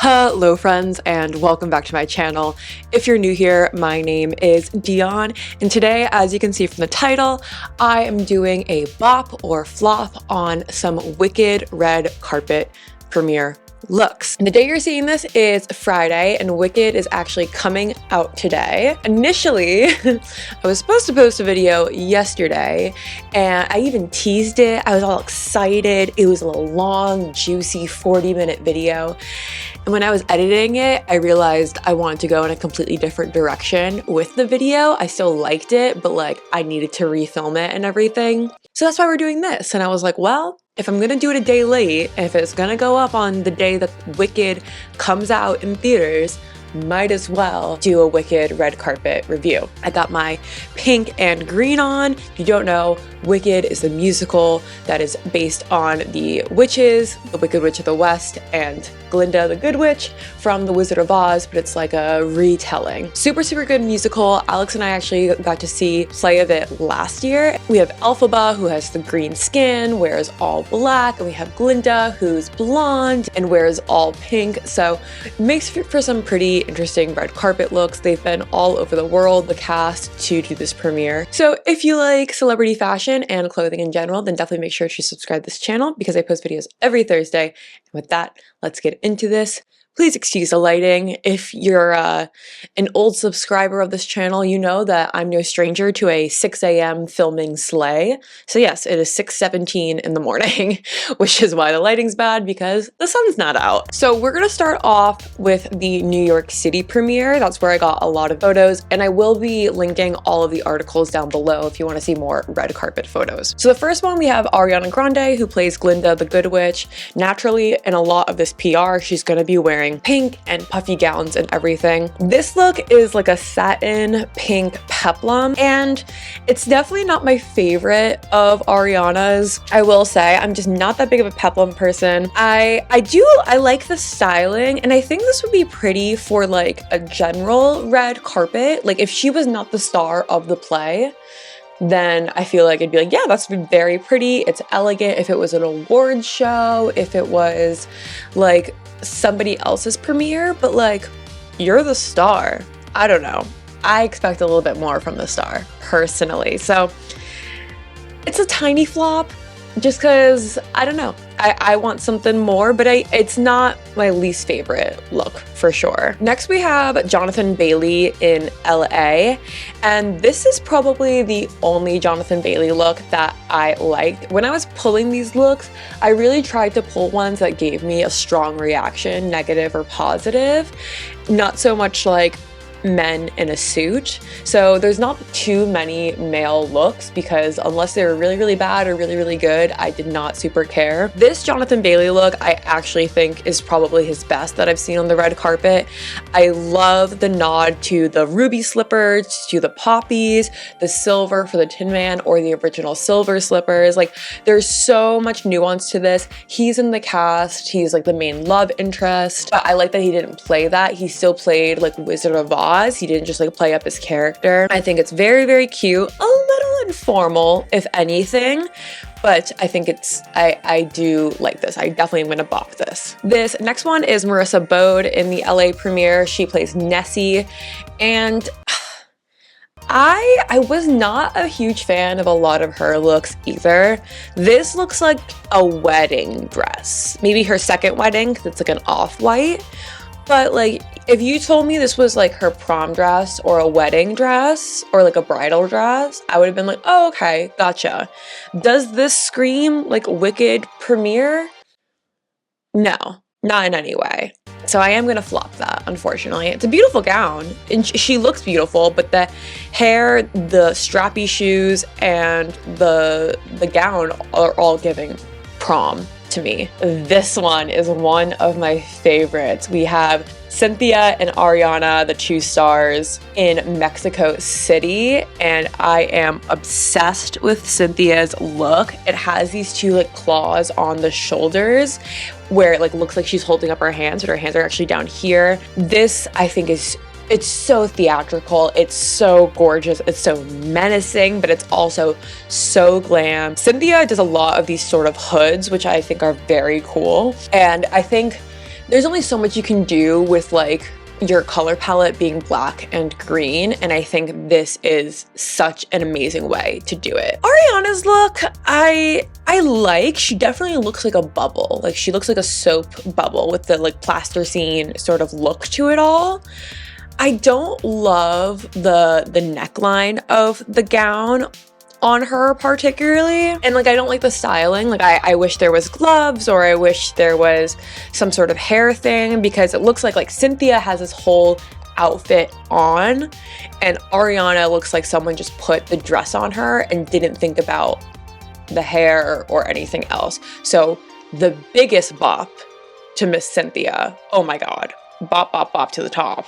Hello friends and welcome back to my channel. If you're new here, my name is Dion and today, as you can see from the title, I am doing a BOP or flop on some Wicked red carpet premiere looks. And the day you're seeing this is Friday and Wicked is actually coming out today. Initially, I was supposed to post a video yesterday and I even teased it. I was all excited. It was a little long, juicy 40-minute video. And when I was editing it, I realized I wanted to go in a completely different direction with the video. I still liked it, but like I needed to refilm it and everything. So that's why we're doing this. And I was like, well, if I'm gonna do it a day late, if it's gonna go up on the day that Wicked comes out in theaters, might as well do a Wicked red carpet review. I got my pink and green on. If you don't know, Wicked is the musical that is based on the witches, the Wicked Witch of the West, and Glinda the Good Witch from The Wizard of Oz, but it's like a retelling. Super, super good musical. Alex and I actually got to see play of it last year. We have Elphaba, who has the green skin, wears all black, and we have Glinda, who's blonde and wears all pink. So it makes for some pretty interesting red carpet looks. They've been all over the world, the cast, to do this premiere. So if you like celebrity fashion and clothing in general, then definitely make sure to subscribe to this channel because I post videos every Thursday. And with that, let's get into this. Please excuse the lighting. If you're an old subscriber of this channel, you know that I'm no stranger to a 6 a.m. filming sleigh. So yes, it is 6:17 in the morning, which is why the lighting's bad because the sun's not out. So we're gonna start off with the New York City premiere. That's where I got a lot of photos, and I will be linking all of the articles down below if you want to see more red carpet photos. So the first one, we have Ariana Grande, who plays Glinda the Good Witch. Naturally, in a lot of this PR, she's gonna be wearing pink and puffy gowns and everything. This look is like a satin pink peplum, and it's definitely not my favorite of Ariana's. I will say I'm just not that big of a peplum person. I like the styling, and I think this would be pretty for like a general red carpet. Like if she was not the star of the play, then I feel like it'd be like, yeah, that's very pretty. It's elegant. If it was an awards show, if it was like somebody else's premiere, but like you're the star. I don't know. I expect a little bit more from the star personally. So it's a tiny flop just because I don't know. I want something more, but it's not my least favorite look for sure. Next we have Jonathan Bailey in LA, and this is probably the only Jonathan Bailey look that I liked. When I was pulling these looks, I really tried to pull ones that gave me a strong reaction, negative or positive, not so much like men in a suit. So there's not too many male looks because unless they were really, really bad or really, really good, I did not super care. This Jonathan Bailey look, I actually think is probably his best that I've seen on the red carpet. I love the nod to the ruby slippers, to the poppies, the silver for the Tin Man or the original silver slippers. Like there's so much nuance to this. He's in the cast. He's like the main love interest, but I like that he didn't play that. He still played like Wizard of Oz. He didn't just like play up his character. I think it's very, very cute, a little informal, if anything, but I think I do like this. I definitely am gonna bop this. This next one is Marissa Bode in the LA premiere. She plays Nessie, and I was not a huge fan of a lot of her looks either. This looks like a wedding dress, maybe her second wedding because it's like an off-white. But like, if you told me this was like her prom dress or a wedding dress or like a bridal dress, I would have been like, oh, okay, gotcha. Does this scream like Wicked premiere? No, not in any way. So I am gonna flop that, unfortunately. It's a beautiful gown and she looks beautiful, but the hair, the strappy shoes, and the gown are all giving prom to me. This one is one of my favorites. We have Cynthia and Ariana, the two stars, in Mexico City, and I am obsessed with Cynthia's look. It has these two like claws on the shoulders where it like looks like she's holding up her hands, but her hands are actually down here. This I think is It's so theatrical, it's so gorgeous, it's so menacing, but it's also so glam. Cynthia does a lot of these sort of hoods, which I think are very cool. And I think There's only so much you can do with like your color palette being black and green, and I think this is such an amazing way to do it. Ariana's look, I like. She definitely looks like a bubble. Like she looks like a soap bubble with the like plasticine sort of look to it all. I don't love the neckline of the gown on her particularly, and like I don't like the styling. Like I wish there was gloves, or I wish there was some sort of hair thing, because it looks like Cynthia has this whole outfit on, and Ariana looks like someone just put the dress on her and didn't think about the hair or anything else. So the biggest bop to Miss Cynthia, oh my god, bop bop bop to the top,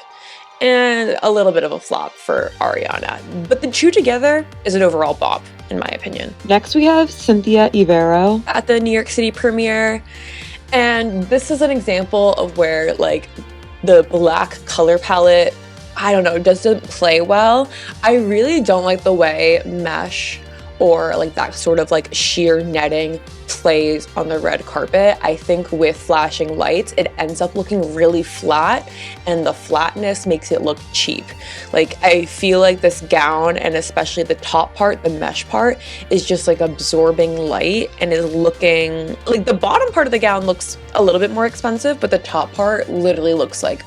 and a little bit of a flop for Ariana. But the two together is an overall bop, in my opinion. Next we have Cynthia Ivero at the New York City premiere. And this is an example of where like the black color palette, I don't know, doesn't play well. I really don't like the way mesh or like that sort of like sheer netting plays on the red carpet. I think with flashing lights, it ends up looking really flat, and the flatness makes it look cheap. Like I feel like this gown, and especially the top part, the mesh part, is just like absorbing light and is looking like the bottom part of the gown looks a little bit more expensive, but the top part literally looks like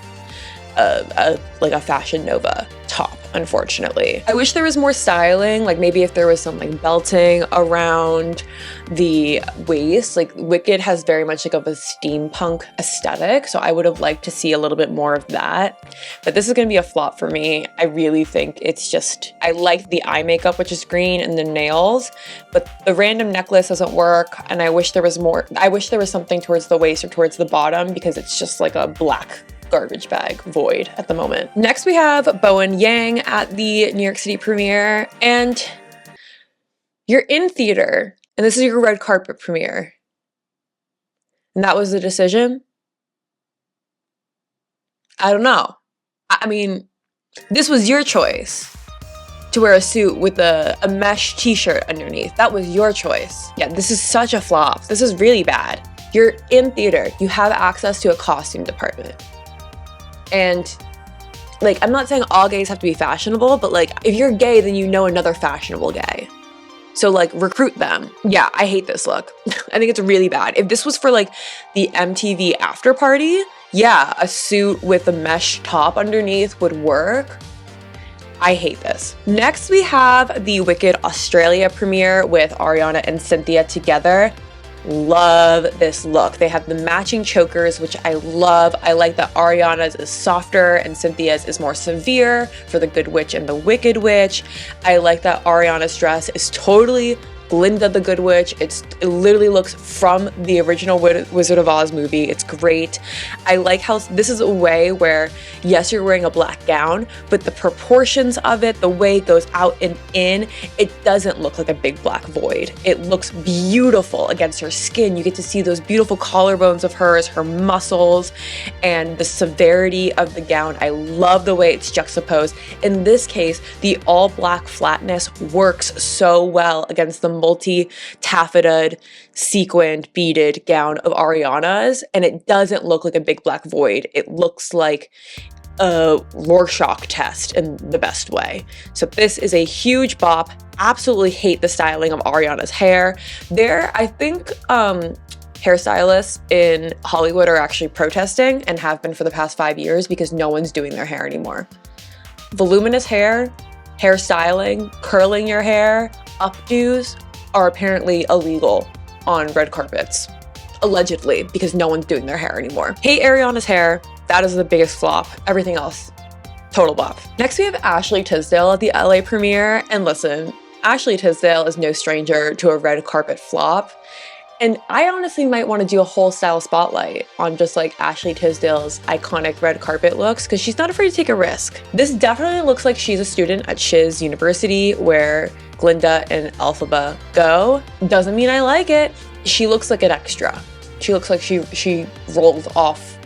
a Fashion Nova top, unfortunately. I wish there was more styling, like maybe if there was some like belting around the waist. Like Wicked has very much like of a steampunk aesthetic, so I would have liked to see a little bit more of that. But this is gonna be a flop for me. I really think it's just, I like the eye makeup, which is green, and the nails, but the random necklace doesn't work, and I wish there was more. I wish there was something towards the waist or towards the bottom, because it's just like a black garbage bag void at the moment. Next we have Bowen Yang at the New York City premiere, and you're in theater and this is your red carpet premiere, and that was the decision. I don't know. I mean, this was your choice to wear a suit with a mesh t-shirt underneath. That was your choice. Yeah, this is such a flop. This is really bad. You're in theater. You have access to a costume department. And like, I'm not saying all gays have to be fashionable, but like if you're gay, then you know another fashionable gay. So like recruit them. Yeah, I hate this look. I think it's really bad. If this was for like the MTV after party, yeah, a suit with a mesh top underneath would work. I hate this. Next we have the Wicked Australia premiere with Ariana and Cynthia together. Love this look. They have the matching chokers, which I love. I like that Ariana's is softer and Cynthia's is more severe for the Good Witch and the Wicked Witch. I like that Ariana's dress is totally Glinda the Good Witch. It literally looks from the original Wizard of Oz movie. It's great. I like how this is a way where, yes, you're wearing a black gown, but the proportions of it, the way it goes out and in, it doesn't look like a big black void. It looks beautiful against her skin. You get to see those beautiful collarbones of hers, her muscles, and the severity of the gown. I love the way it's juxtaposed. In this case, the all black flatness works so well against the multi-taffeta'd, sequined, beaded gown of Ariana's, and it doesn't look like a big black void. It looks like a Rorschach test in the best way. So this is a huge bop. Absolutely hate the styling of Ariana's hair. I think hairstylists in Hollywood are actually protesting, and have been for the past 5 years, because no one's doing their hair anymore. Voluminous hair, hairstyling, curling your hair, updos are apparently illegal on red carpets, allegedly, because no one's doing their hair anymore. Hate Ariana's hair. That is the biggest flop. Everything else, total bop. Next we have Ashley Tisdale at the LA premiere, and listen, Ashley Tisdale is no stranger to a red carpet flop. And I honestly might want to do a whole style spotlight on just like Ashley Tisdale's iconic red carpet looks, because she's not afraid to take a risk. This definitely looks like she's a student at Shiz University, where Glinda and Elphaba go. Doesn't mean I like it. She looks like an extra. She looks like she rolled off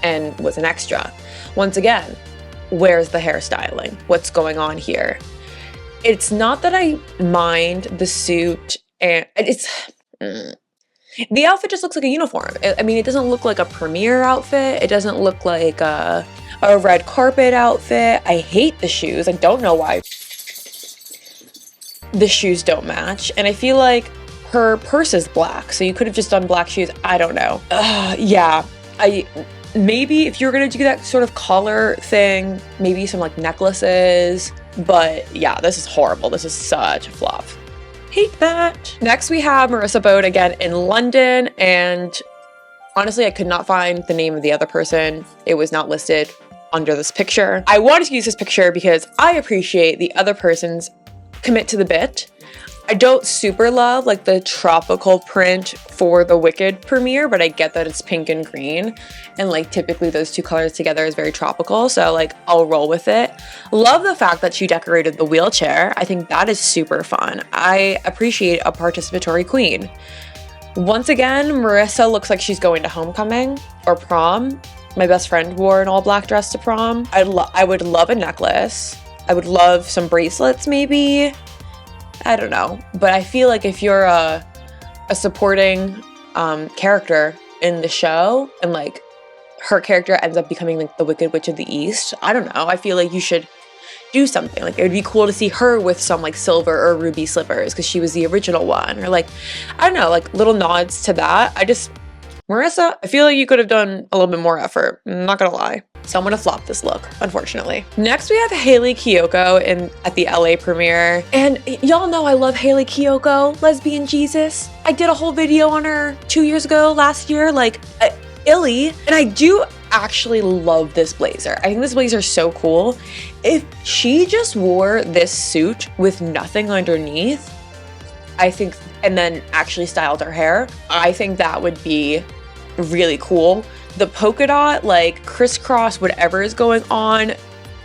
and was an extra. Once again, where's the hairstyling? What's going on here? It's not that I mind the suit, and The outfit just looks like a uniform. I mean, it doesn't look like a premiere outfit. It doesn't look like a red carpet outfit. I hate the shoes. I don't know why the shoes don't match. And I feel like her purse is black, so you could have just done black shoes. I don't know. Yeah, maybe if you're gonna do that sort of collar thing, maybe some like necklaces. But yeah, this is horrible. This is such a flop. Hate that. Next we have Marissa Bode again in London, and honestly I could not find the name of the other person. It was not listed under this picture. I wanted to use this picture because I appreciate the other person's commit to the bit. I don't super love like the tropical print for the Wicked premiere, but I get that it's pink and green, and like typically those two colors together is very tropical, so like I'll roll with it. Love the fact that she decorated the wheelchair. I think that is super fun. I appreciate a participatory queen. Once again, Marissa looks like she's going to homecoming or prom. My best friend wore an all black dress to prom. I would love a necklace. I would love some bracelets maybe. I don't know, but I feel like if you're a supporting character in the show and like her character ends up becoming like the Wicked Witch of the East, I don't know, I feel like you should do something. Like it would be cool to see her with some like silver or ruby slippers because she was the original one, or like, I don't know, like little nods to that. Marissa, I feel like you could have done a little bit more effort. I'm not gonna lie. So I'm gonna flop this look, unfortunately. Next, we have Hayley Kiyoko at the LA premiere. And y'all know I love Hayley Kiyoko, Lesbian Jesus. I did a whole video on her 2 years ago, last year, like illy. And I do actually love this blazer. I think this blazer is so cool. If she just wore this suit with nothing underneath, I think, and then actually styled her hair, I think that would be really cool. The polka dot, like crisscross, whatever is going on,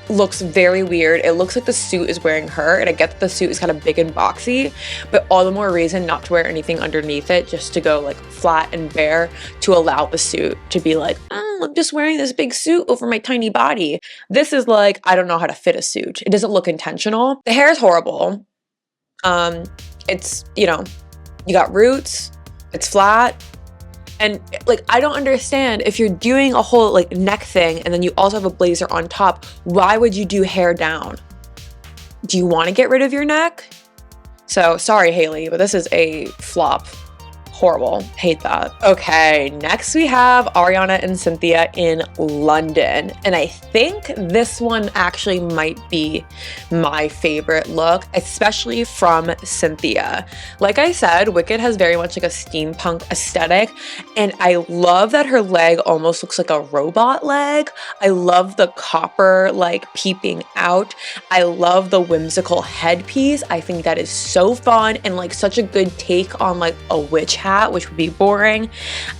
looks very weird. It looks like the suit is wearing her, and I get that the suit is kind of big and boxy, but all the more reason not to wear anything underneath it, just to go like flat and bare to allow the suit to be like, oh, I'm just wearing this big suit over my tiny body. This is like, I don't know how to fit a suit. It doesn't look intentional. The hair is horrible. It's, you know, you got roots, it's flat. And like, I don't understand, if you're doing a whole like neck thing and then you also have a blazer on top, why would you do hair down? Do you want to get rid of your neck? So sorry, Hayley, but this is a flop. Horrible. Hate that. Okay, next we have Ariana and Cynthia in London. And I think this one actually might be my favorite look, especially from Cynthia. Like I said, Wicked has very much like a steampunk aesthetic, and I love that her leg almost looks like a robot leg. I love the copper like peeping out. I love the whimsical headpiece. I think that is so fun and like such a good take on like a witch hat, which would be boring.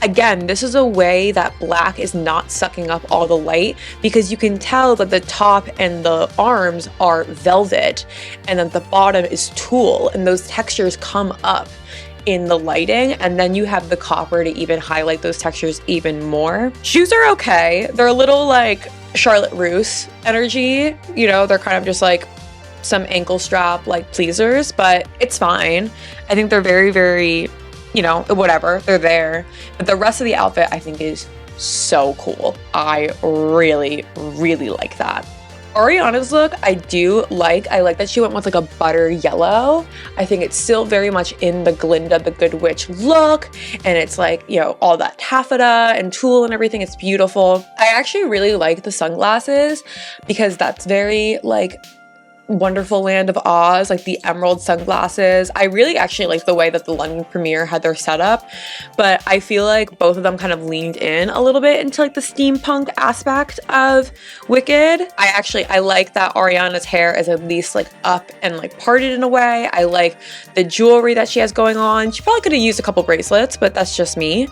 Again, this is a way that black is not sucking up all the light, because you can tell that the top and the arms are velvet and that the bottom is tulle, and those textures come up in the lighting, and then you have the copper to even highlight those textures even more. Shoes are okay. They're a little like Charlotte Russe energy, you know, they're kind of just like some ankle strap like pleasers, but it's fine. I think they're very, very, you know, whatever, they're there. But the rest of the outfit I think is so cool. I really, really like that. Ariana's look, I do like. I like that she went with like a butter yellow. I think it's still very much in the Glinda the Good Witch look, and it's like, you know, all that taffeta and tulle and everything. It's beautiful. I actually really like the sunglasses, because that's very like Wonderful Land of Oz, like the emerald sunglasses. I really actually like the way that the London premiere had their setup, but I feel like both of them kind of leaned in a little bit into like the steampunk aspect of Wicked. I like that Ariana's hair is at least like up and like parted in a way. I like the jewelry that she has going on. She probably could have used a couple bracelets, but that's just me.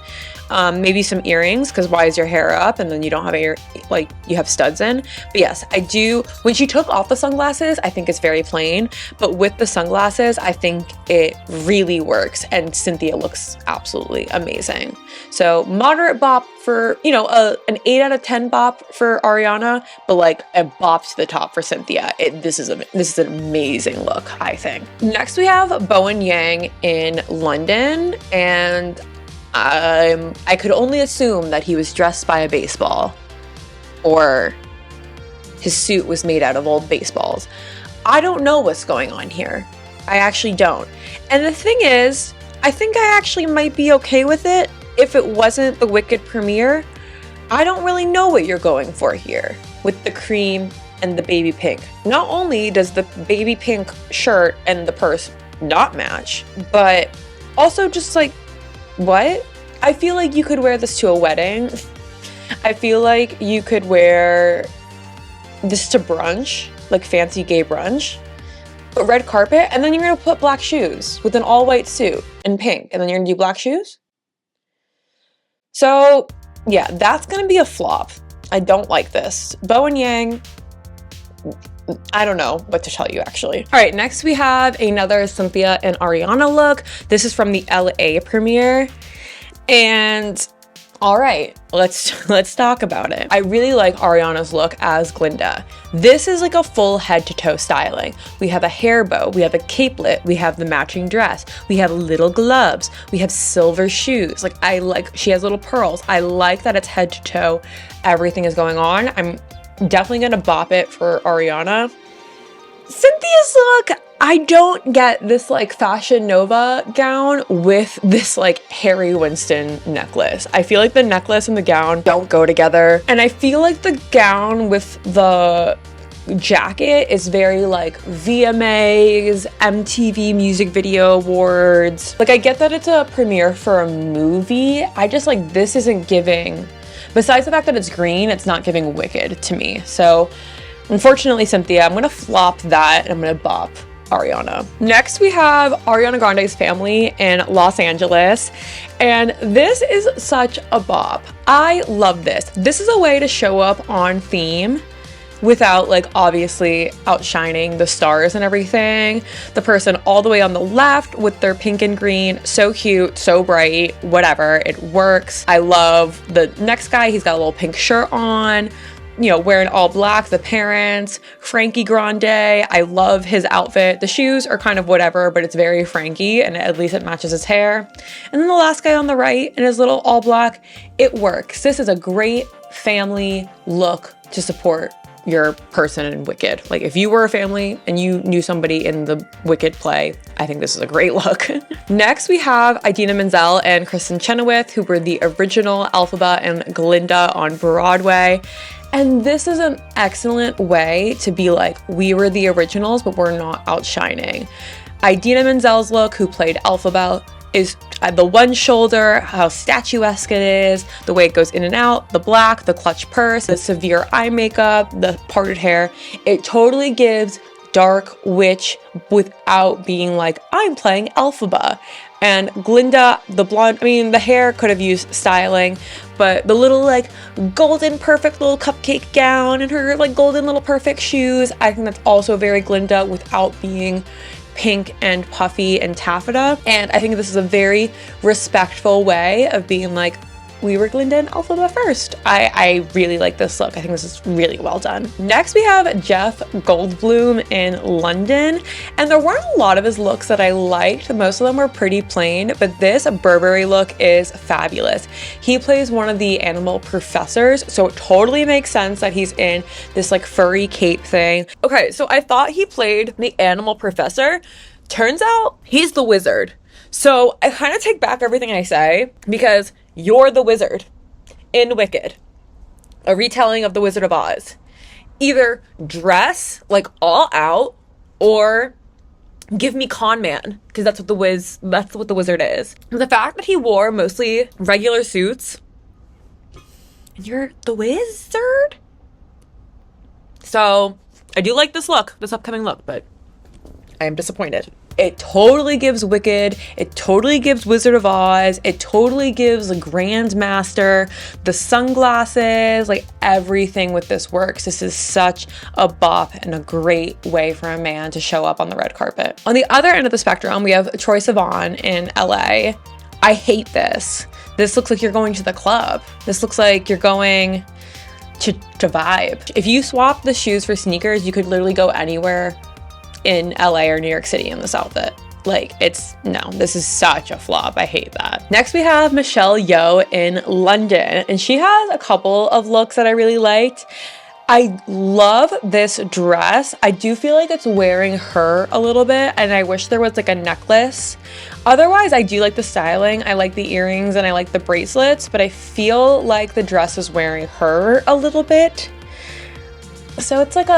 Maybe some earrings, because why is your hair up and then you don't have you have studs in? But yes, I do. When she took off the sunglasses, I think it's very plain, but with the sunglasses, I think it really works, and Cynthia looks absolutely amazing. So moderate bop for, you know, an 8 out of 10 bop for Ariana, but like a bop to the top for Cynthia. This is an amazing look, I think. Next we have Bowen Yang in London, and I could only assume that he was dressed by a baseball, or his suit was made out of old baseballs. I don't know what's going on here. I actually don't. And the thing is, I think I actually might be okay with it if it wasn't the Wicked premiere. I don't really know what you're going for here with the cream and the baby pink. Not only does the baby pink shirt and the purse not match, but also just like, what? I feel like you could wear this to a wedding. I feel like you could wear this to brunch, like fancy gay brunch, but red carpet, and then you're gonna put black shoes with an all-white suit and pink, and then you're gonna do black shoes? So yeah, that's gonna be a flop. I don't like this. Bow and Yang, I don't know what to tell you actually. All right, next we have another Cynthia and Ariana look. This is from the LA premiere. And all right, let's talk about it. I really like Ariana's look as Glinda. This is like a full head to toe styling. We have a hair bow, we have a capelet, we have the matching dress, we have little gloves, we have silver shoes. She has little pearls. I like that it's head to toe. Everything is going on. I'm definitely gonna bop it for Ariana. Cynthia's look, I don't get this like Fashion Nova gown with this like Harry Winston necklace. I feel like the necklace and the gown don't go together. And I feel like the gown with the jacket is very like VMAs, MTV Music Video Awards. Like I get that it's a premiere for a movie. I just like, this isn't giving, besides the fact that it's green, it's not giving Wicked to me. So unfortunately, Cynthia, I'm gonna flop that and I'm gonna bop Ariana. Next, we have Ariana Grande's family in Los Angeles, and this is such a bop. I love this. This is a way to show up on theme without like obviously outshining the stars and everything. The person all the way on the left with their pink and green, so cute, so bright, whatever, it works. I love the next guy. He's got a little pink shirt on, you know, wearing all black, the parents, Frankie Grande. I love his outfit. The shoes are kind of whatever, but it's very Frankie, and at least it matches his hair. And then the last guy on the right in his little all black, it works. This is a great family look to support your person in Wicked. Like if you were a family and you knew somebody in the Wicked play, I think this is a great look. Next, we have Idina Menzel and Kristen Chenoweth, who were the original Elphaba and Glinda on Broadway. And this is an excellent way to be like, we were the originals, but we're not outshining. Idina Menzel's look, who played Elphaba, is the one shoulder, how statuesque it is, the way it goes in and out, the black, the clutch purse, the severe eye makeup, the parted hair. It totally gives dark witch without being like, I'm playing Elphaba. And Glinda, the blonde, I mean, the hair could have used styling, but the little like golden perfect little cupcake gown and her like golden little perfect shoes, I think that's also very Glinda without being pink and puffy and taffeta. And I think this is a very respectful way of being like, we were Glinda and Elphaba first. I really like this look. I think this is really well done. Next, we have Jeff Goldblum in London, and there weren't a lot of his looks that I liked. Most of them were pretty plain, but this Burberry look is fabulous. He plays one of the animal professors, so it totally makes sense that he's in this like furry cape thing. Okay, so I thought he played the animal professor. Turns out he's the wizard. So I kind of take back everything I say, because you're the wizard in Wicked, a retelling of The Wizard of Oz. Either dress like all out or give me con man, because that's what the wizard is. The fact that he wore mostly regular suits and you're the wizard. So I do like this look, this upcoming look, but I am disappointed. It totally gives Wicked, it totally gives Wizard of Oz, it totally gives the Grandmaster, the sunglasses, like everything with this works. This is such a bop and a great way for a man to show up on the red carpet. On the other end of the spectrum, we have Troye Sivan in LA. I hate this. This looks like you're going to the club. This looks like you're going to vibe. If you swap the shoes for sneakers, you could literally go anywhere in LA or New York City in this outfit. Like, no, this is such a flop. I hate that. Next, we have Michelle Yeoh in London, and she has a couple of looks that I really liked. I love this dress. I do feel like it's wearing her a little bit, and I wish there was like a necklace. Otherwise, I do like the styling. I like the earrings and I like the bracelets, but I feel like the dress is wearing her a little bit. So it's like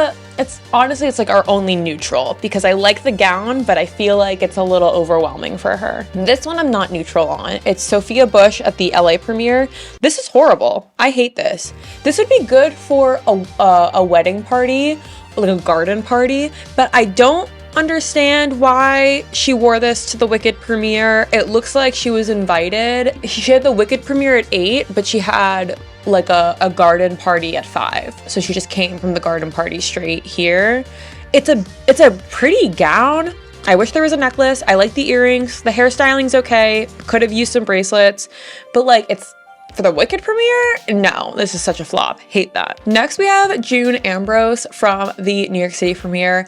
honestly, it's like our only neutral, because I like the gown, but I feel like it's a little overwhelming for her. This one I'm not neutral on. It's Sophia Bush at the LA premiere. This is horrible. I hate this. This would be good for a wedding party, like a garden party, but I don't understand why she wore this to the Wicked premiere. It looks like she was invited. She had the Wicked premiere at 8, but she had like a garden party at 5. So she just came from the garden party straight here. It's a pretty gown. I wish there was a necklace. I like the earrings. The hairstyling's okay. Could have used some bracelets, but like, it's for the Wicked premiere? No, this is such a flop. Hate that. Next, we have June Ambrose from the New York City premiere,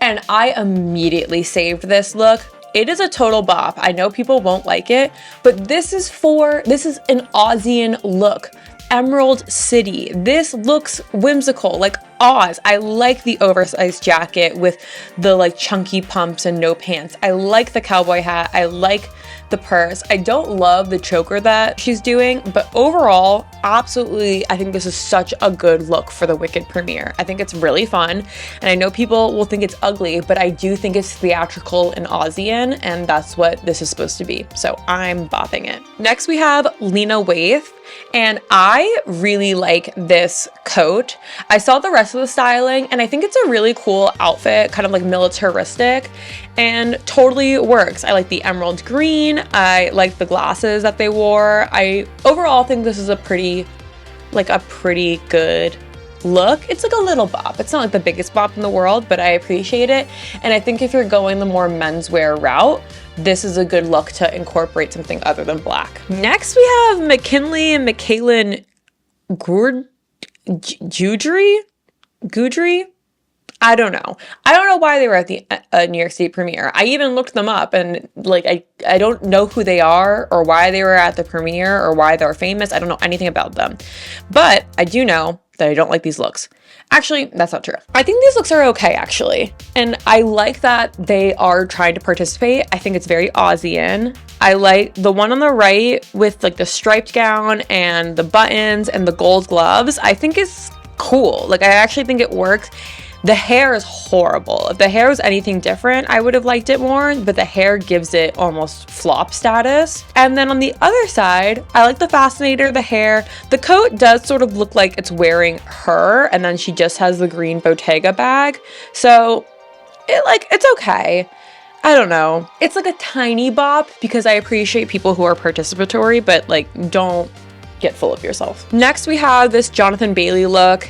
and I immediately saved this look. It is a total bop. I know people won't like it, but this is an Aussian look. Emerald City. This looks whimsical, like Oz. I like the oversized jacket with the like chunky pumps and no pants. I like the cowboy hat. I like the purse. I don't love the choker that she's doing, but overall, absolutely, I think this is such a good look for the Wicked premiere. I think it's really fun, and I know people will think it's ugly, but I do think it's theatrical and Aussian, and that's what this is supposed to be. So I'm bopping it. Next, we have Lena Waithe, and I really like this coat. I saw the rest of the styling, and I think it's a really cool outfit, kind of like militaristic, and totally works. I like the emerald green. I like the glasses that they wore. I overall think this is a pretty good look. It's like a little bop. It's not like the biggest bop in the world, but I appreciate it. And I think if you're going the more menswear route, this is a good look to incorporate something other than black. Next, we have McKinley and Michaelin Goudry? I don't know. I don't know why they were at the New York City premiere. I even looked them up, and like I don't know who they are or why they were at the premiere or why they're famous. I don't know anything about them. But I do know that I don't like these looks. Actually, that's not true. I think these looks are okay, actually. And I like that they are trying to participate. I think it's very Aussian. I like the one on the right with like the striped gown and the buttons and the gold gloves. I think it's cool. Like, I actually think it works. The hair is horrible. If the hair was anything different, I would have liked it more, but the hair gives it almost flop status. And then on the other side, I like the fascinator, the hair. The coat does sort of look like it's wearing her, and then she just has the green Bottega bag. So it's okay. I don't know. It's like a tiny bop because I appreciate people who are participatory, but like, don't get full of yourself. Next, we have this Jonathan Bailey look,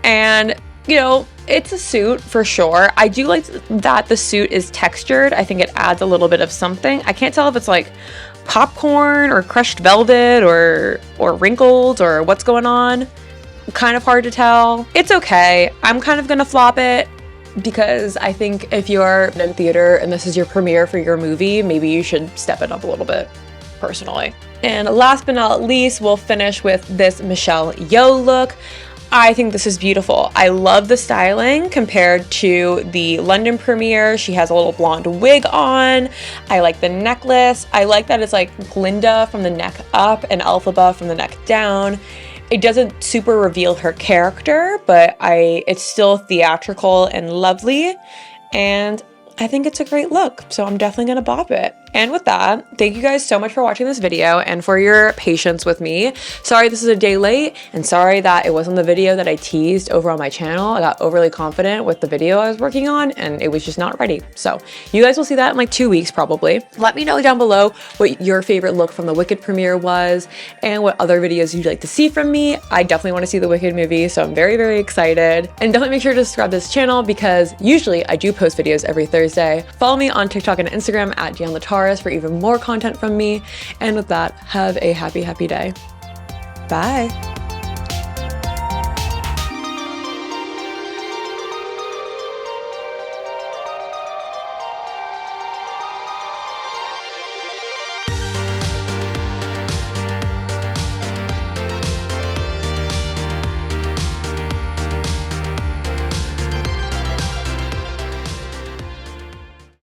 and you know, it's a suit for sure. I do like that the suit is textured. I think it adds a little bit of something. I can't tell if it's like popcorn or crushed velvet or wrinkles or what's going on. Kind of hard to tell. It's okay. I'm kind of gonna flop it because I think if you're in theater and this is your premiere for your movie, maybe you should step it up a little bit, personally. And last but not least, we'll finish with this Michelle Yeoh look. I think this is beautiful. I love the styling compared to the London premiere. She has a little blonde wig on. I like the necklace. I like that it's like Glinda from the neck up and Elphaba from the neck down. It doesn't super reveal her character, but it's still theatrical and lovely. And I think it's a great look, so I'm definitely gonna bop it. And with that, thank you guys so much for watching this video and for your patience with me. Sorry this is a day late, and sorry that it wasn't the video that I teased over on my channel. I got overly confident with the video I was working on, and it was just not ready. So you guys will see that in like 2 weeks probably. Let me know down below what your favorite look from the Wicked premiere was and what other videos you'd like to see from me. I definitely want to see the Wicked movie, so I'm very, very excited. And definitely make sure to subscribe to this channel because usually I do post videos every Thursday. Follow me on TikTok and Instagram at DionTheTaurus for even more content from me. And with that, have a happy, happy day. Bye.